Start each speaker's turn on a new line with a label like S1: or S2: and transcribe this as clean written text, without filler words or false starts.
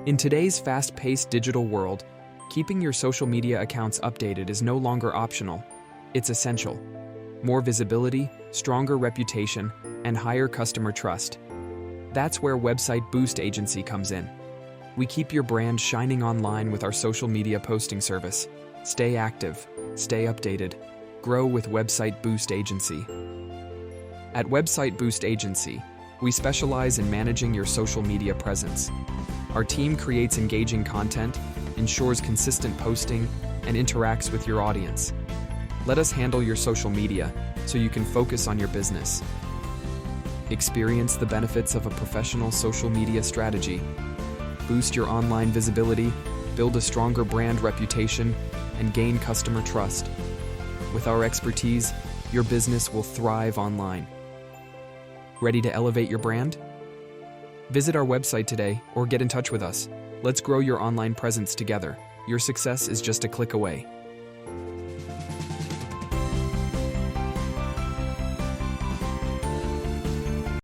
S1: In today's fast-paced digital world, keeping your social media accounts updated is no longer optional. It's essential. More visibility, stronger reputation, and higher customer trust. That's where Website Boost Agency comes in. We keep your brand shining online with our social media posting service. Stay active, stay updated, grow with Website Boost Agency. At Website Boost Agency, we specialize in managing your social media presence. Our team creates engaging content, ensures consistent posting, and interacts with your audience. Let us handle your social media so you can focus on your business. Experience the benefits of a professional social media strategy. Boost your online visibility, build a stronger brand reputation, and gain customer trust. With our expertise, your business will thrive online. Ready to elevate your brand? Visit our website today or get in touch with us. Let's grow your online presence together. Your success is just a click away.